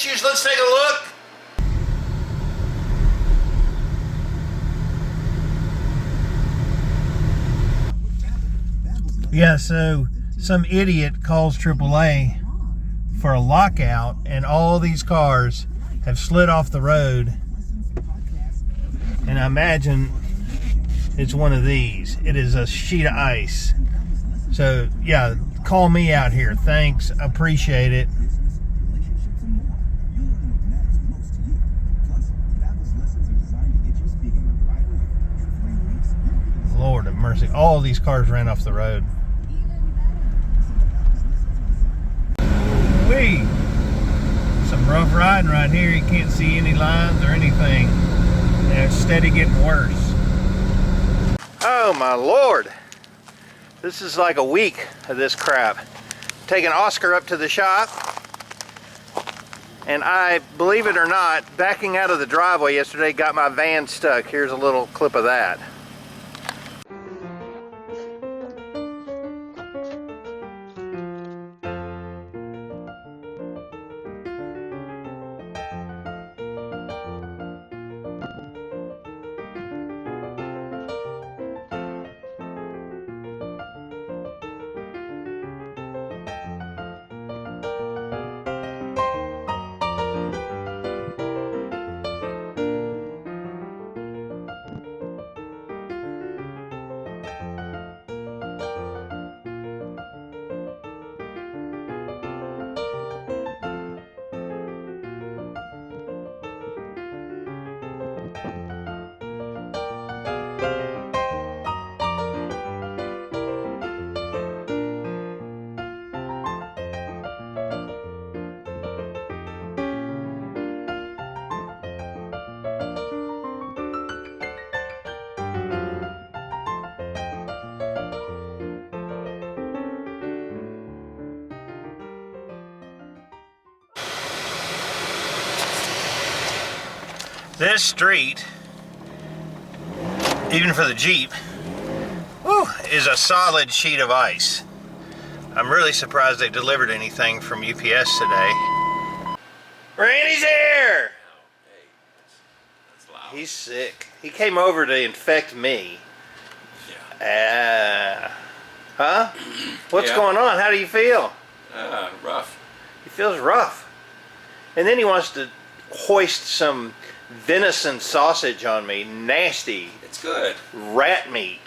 issues. Let's take a look. Yeah, so some idiot calls AAA for a lockout, and all these cars have slid off the road. And I imagine it's one of these. It is a sheet of ice. So, yeah, call me out here. Thanks. Appreciate it. Lord of mercy. All these cars ran off the road. Wee! Some rough riding right here. You can't see any lines or anything. And it's steady getting worse. Oh my Lord. This is like a week of this crap. Taking Oscar up to the shop. And I, believe it or not, backing out of the driveway yesterday got my van stuck. Here's a little clip of that. This street, even for the Jeep, whew, is a solid sheet of ice. I'm really surprised they delivered anything from UPS today. Randy's here! Hey, that's loud. He's sick. He came over to infect me. Yeah. Huh? What's Yeah. going on? How do you feel? Rough. He feels rough. And then he wants to hoist some venison sausage on me. Nasty. It's good. Rat meat.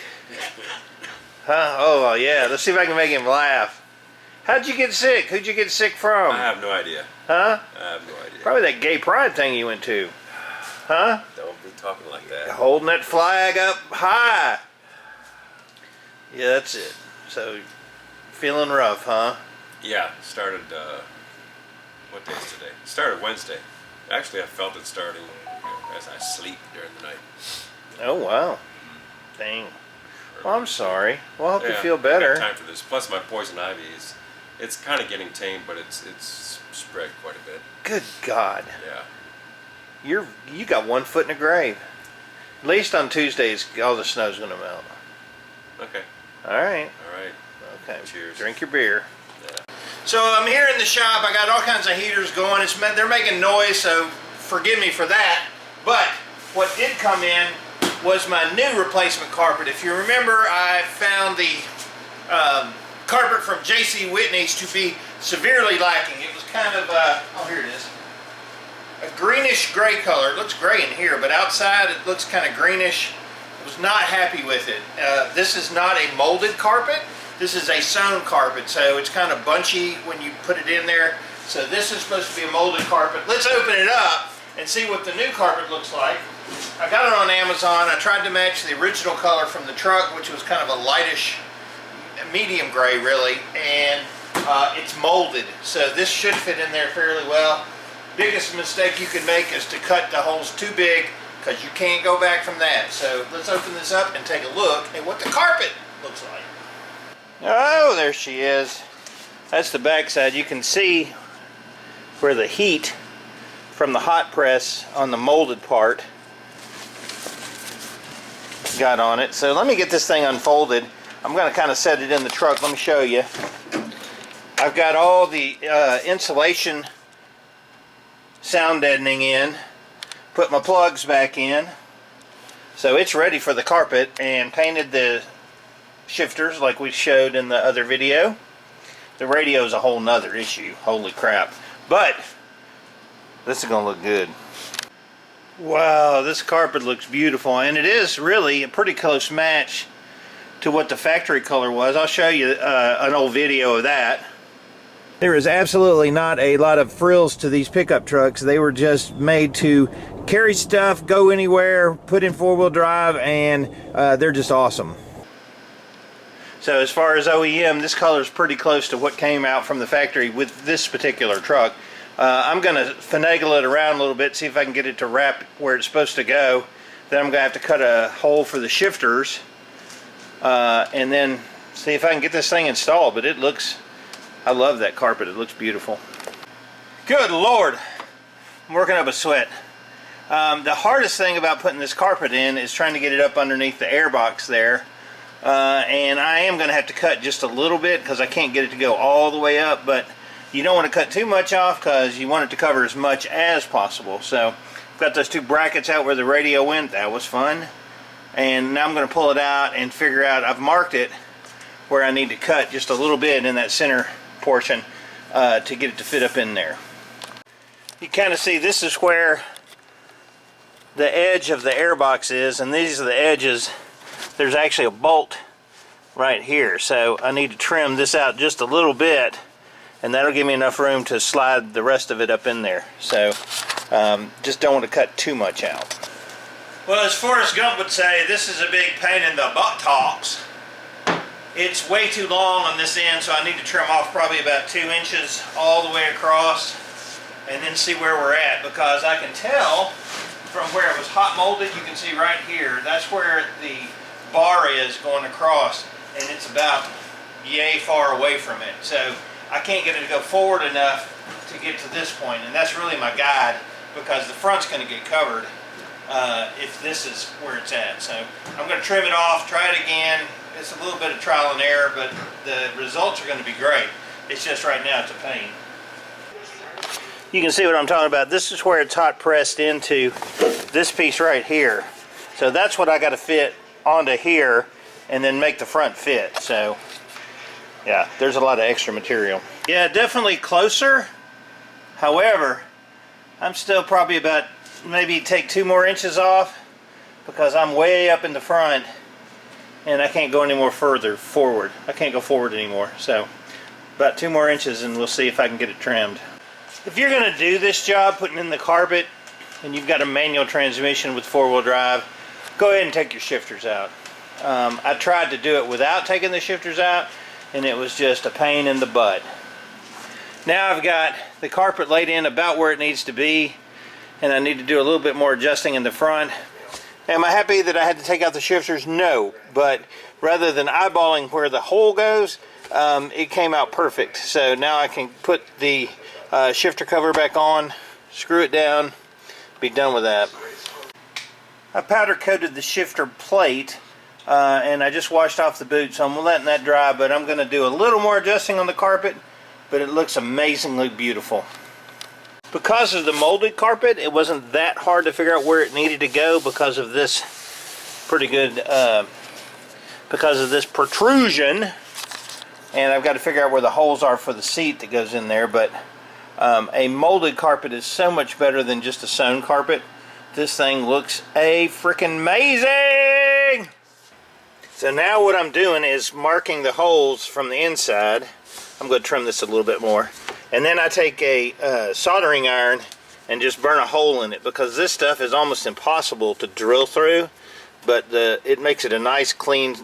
Huh? Oh, yeah. Let's see if I can make him laugh. How'd you get sick? Who'd you get sick from? I have no idea. Huh? I have no idea. Probably that gay pride thing you went to. Huh? Don't be talking like that. Holding that flag up high. Yeah, that's it. So, feeling rough, huh? Yeah, started, what day is today? Started Wednesday. Actually, I felt it starting as I sleep during the night. Oh, wow. Dang. Well, I'm sorry. Well, I hope you Yeah, feel better. I got time for this. Plus, my poison ivy it's kind of getting tame, but it's spread quite a bit. Good God. Yeah. You got 1 foot in a grave. At least on Tuesdays, all the snow's going to melt. Okay. All right. All right. Okay. Cheers. Drink your beer. Yeah. So I'm here in the shop. I got all kinds of heaters going. They're making noise, so forgive me for that. But what did come in was my new replacement carpet. If you remember, I found the carpet from J.C. Whitney's to be severely lacking. It was kind of, oh, here it is, a greenish gray color. It looks gray in here, but outside it looks kind of greenish. I was not happy with it. This is not a molded carpet. This is a sewn carpet, so it's kind of bunchy when you put it in there. So this is supposed to be a molded carpet. Let's open it up and see what the new carpet looks like. I got it on Amazon. I tried to match the original color from the truck, which was kind of a lightish, medium gray really, and it's molded. So this should fit in there fairly well. Biggest mistake you can make is to cut the holes too big, because you can't go back from that. So let's open this up and take a look at what the carpet looks like. Oh, there she is. That's the back side. You can see where the heat from the hot press on the molded part got on it. So let me get this thing unfolded. I'm going to kind of set it in the truck. Let me show you. I've got all the insulation sound deadening in, put my plugs back in. So it's ready for the carpet, and painted the shifters like we showed in the other video. The radio is a whole nother issue, holy crap. But this is gonna look good. Wow, this carpet looks beautiful, and it is really a pretty close match to what the factory color was. I'll show you an old video of that. There is absolutely not a lot of frills to these pickup trucks. They were just made to carry stuff, go anywhere, put in four-wheel drive, and they're just awesome. So as far as OEM, this color is pretty close to what came out from the factory with this particular truck. I'm going to finagle it around a little bit, see if I can get it to wrap where it's supposed to go. Then I'm going to have to cut a hole for the shifters, and then see if I can get this thing installed. But it looks, I love that carpet. It looks beautiful. Good Lord, I'm working up a sweat. The hardest thing about putting this carpet in is trying to get it up underneath the air box there. And I am going to have to cut just a little bit because I can't get it to go all the way up, but you don't want to cut too much off because you want it to cover as much as possible. So I've got those two brackets out where the radio went. That was fun. And now I'm going to pull it out and figure out, I've marked it where I need to cut just a little bit in that center portion to get it to fit up in there. You kind of see this is where the edge of the airbox is, and these are the edges. There's actually a bolt right here, so I need to trim this out just a little bit, and that'll give me enough room to slide the rest of it up in there. So just don't want to cut too much out. Well, as Forrest Gump would say, this is a big pain in the buttocks. It's way too long on this end, so I need to trim off probably about 2 inches all the way across, and then see where we're at, because I can tell from where it was hot molded, you can see right here, that's where the bar is going across, and it's about yay far away from it. So I can't get it to go forward enough to get to this point, and that's really my guide, because the front's going to get covered if this is where it's at. So I'm going to trim it off, try it again. It's a little bit of trial and error, but the results are going to be great. It's just right now it's a pain. You can see what I'm talking about. This is where it's hot pressed into this piece right here. So that's what I got to fit onto here and then make the front fit. So yeah, there's a lot of extra material. Yeah, definitely closer. However, I'm still probably about, maybe take 2 more inches off, because I'm way up in the front and I can't go any more further forward. I can't go forward anymore. So about 2 more inches and we'll see if I can get it trimmed. If you're going to do this job, putting in the carpet, and you've got a manual transmission with 4-wheel drive, go ahead and take your shifters out. I tried to do it without taking the shifters out, and it was just a pain in the butt. Now I've got the carpet laid in about where it needs to be, and I need to do a little bit more adjusting in the front. Am I happy that I had to take out the shifters? No, but rather than eyeballing where the hole goes, it came out perfect. So now I can put the shifter cover back on, screw it down, be done with that. I powder coated the shifter plate, and I just washed off the boot, so I'm letting that dry, but I'm going to do a little more adjusting on the carpet, but it looks amazingly beautiful. Because of the molded carpet, it wasn't that hard to figure out where it needed to go because of this pretty good, because of this protrusion, and I've got to figure out where the holes are for the seat that goes in there. But a molded carpet is so much better than just a sewn carpet. This thing looks freaking amazing! So now what I'm doing is marking the holes from the inside. I'm going to trim this a little bit more. And then I take a soldering iron and just burn a hole in it, because this stuff is almost impossible to drill through, but it makes it a nice clean,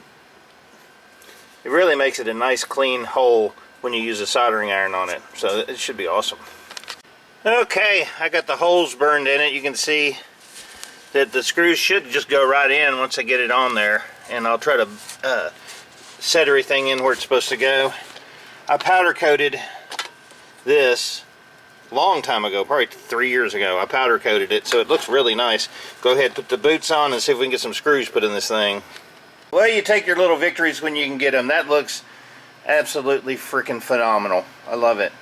it really makes it a nice clean hole when you use a soldering iron on it. So it should be awesome. Okay, I got the holes burned in it. You can see that the screws should just go right in once I get it on there, and I'll try to set everything in where it's supposed to go. I powder coated this a long time ago, probably 3 years ago. I powder coated it so it looks really nice. Go ahead, put the boots on and see if we can get some screws put in this thing. Well, you take your little victories when you can get them. That looks absolutely freaking phenomenal. I love it.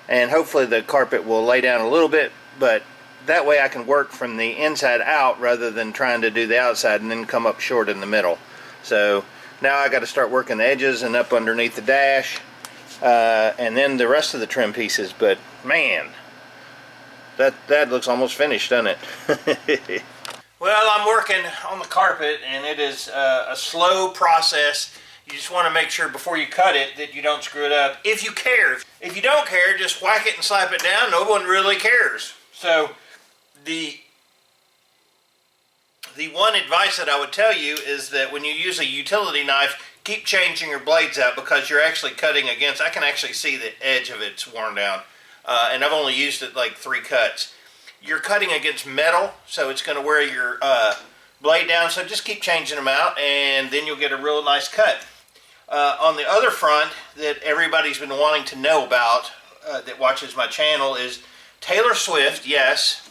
And hopefully the carpet will lay down a little bit but that way I can work from the inside out rather than trying to do the outside and then come up short in the middle. So now I got to start working the edges and up underneath the dash, and then the rest of the trim pieces. But man, that looks almost finished, doesn't it? Well, I'm working on the carpet, and it is a slow process. You just want to make sure before you cut it that you don't screw it up. If you care. If you don't care, just whack it and slap it down. No one really cares. So the one advice that I would tell you is that when you use a utility knife, keep changing your blades out, because you're actually cutting against, I can actually see the edge of it's worn down, and I've only used it like 3 cuts. You're cutting against metal, so it's going to wear your blade down, so just keep changing them out, and then you'll get a real nice cut. On the other front that everybody's been wanting to know about that watches my channel is Taylor Swift, yes,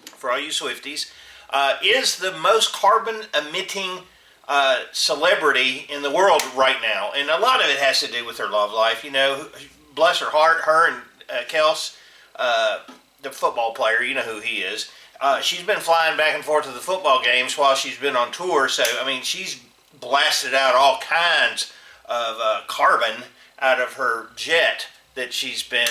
for all you Swifties, is the most carbon emitting celebrity in the world right now. And a lot of it has to do with her love life. You know, bless her heart, her and Kels, the football player, you know who he is. She's been flying back and forth to the football games while she's been on tour. So, I mean, she's blasted out all kinds of carbon out of her jet that she's been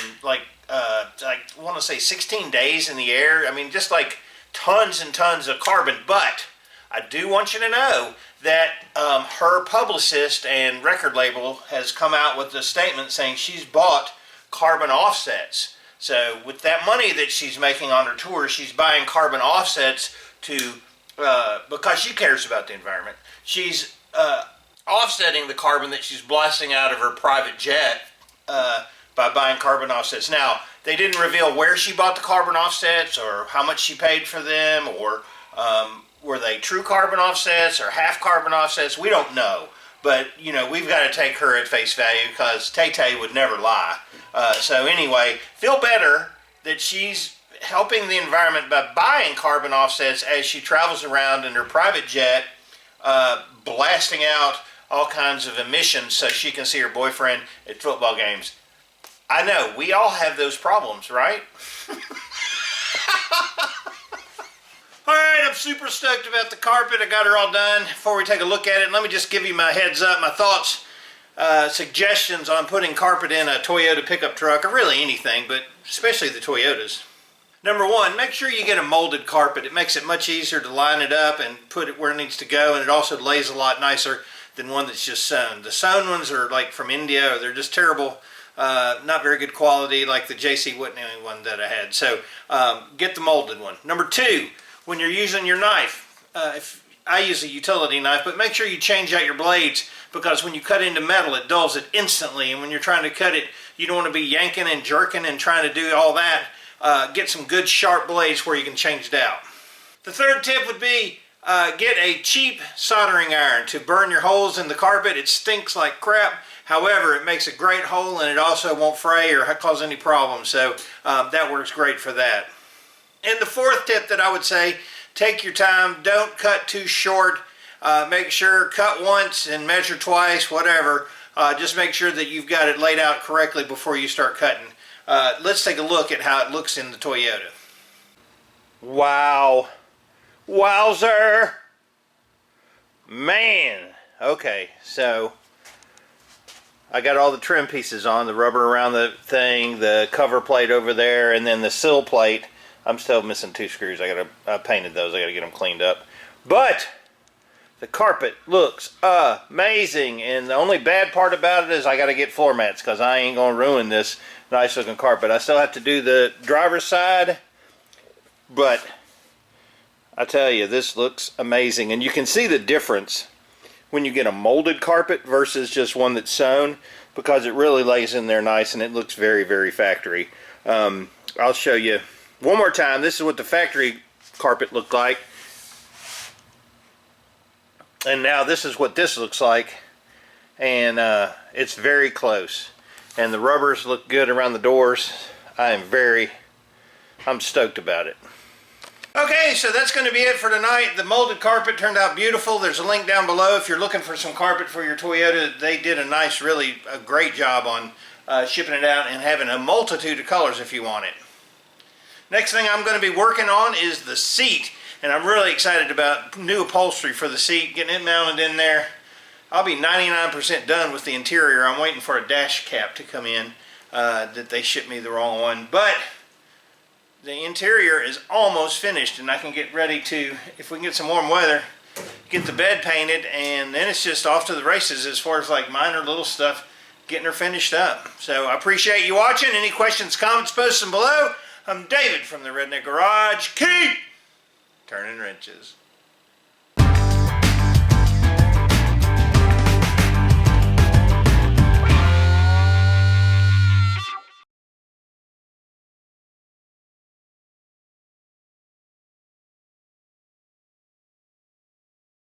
I want to say 16 days in the air. I mean, just like tons and tons of carbon. But I do want you to know that her publicist and record label has come out with a statement saying she's bought carbon offsets. So with that money that she's making on her tour, she's buying carbon offsets to because she cares about the environment. She's offsetting the carbon that she's blasting out of her private jet by buying carbon offsets. Now, they didn't reveal where she bought the carbon offsets or how much she paid for them, or were they true carbon offsets or half carbon offsets. We don't know. But, you know, we've got to take her at face value, because Tay-Tay would never lie. So anyway, feel better that she's helping the environment by buying carbon offsets as she travels around in her private jet, blasting out all kinds of emissions so she can see her boyfriend at football games. I know, we all have those problems, right? Alright, I'm super stoked about the carpet. I got her all done. Before we take a look at it, let me just give you my heads up, my thoughts, suggestions on putting carpet in a Toyota pickup truck, or really anything, but especially the Toyotas. Number one, make sure you get a molded carpet. It makes it much easier to line it up and put it where it needs to go, and it also lays a lot nicer than one that's just sewn. The sewn ones are like from India, or they're just terrible, not very good quality, like the J.C. Whitney one that I had. So get the molded one. Number two, when you're using your knife, if I use a utility knife, but make sure you change out your blades, because when you cut into metal, it dulls it instantly, and when you're trying to cut it, you don't want to be yanking and jerking and trying to do all that. Get some good sharp blades where you can change it out. The third tip would be get a cheap soldering iron to burn your holes in the carpet. It stinks like crap. However, it makes a great hole, and it also won't fray or cause any problems. So that works great for that. And the fourth tip that I would say, take your time. Don't cut too short. Make sure, cut once and measure twice, whatever. Just make sure that you've got it laid out correctly before you start cutting. Let's take a look at how it looks in the Toyota. Wow. Wowzer. Man. Okay, so I got all the trim pieces on, the rubber around the thing, the cover plate over there, and then the sill plate. I'm still missing 2 screws. I painted those. I got to get them cleaned up. But the carpet looks amazing, and the only bad part about it is I got to get floor mats, because I ain't going to ruin this nice looking carpet. I still have to do the driver's side, but I tell you, this looks amazing. And you can see the difference when you get a molded carpet versus just one that's sewn, because it really lays in there nice, and it looks very, very factory. I'll show you one more time. This is what the factory carpet looked like, and now this is what this looks like, and it's very close, and the rubbers look good around the doors. I'm stoked about it. Okay, so that's going to be it for tonight. The molded carpet turned out beautiful. There's a link down below if you're looking for some carpet for your Toyota. They did a great job on shipping it out and having a multitude of colors if you want it. Next thing I'm going to be working on is the seat. And I'm really excited about new upholstery for the seat, getting it mounted in there. I'll be 99% done with the interior. I'm waiting for a dash cap to come in, that they shipped me the wrong one. But the interior is almost finished, and I can get ready to, if we can get some warm weather, get the bed painted, and then it's just off to the races as far as like minor little stuff, getting her finished up. So I appreciate you watching. Any questions, comments, post them below. I'm David from the Redneck Garage. Keep turning wrenches.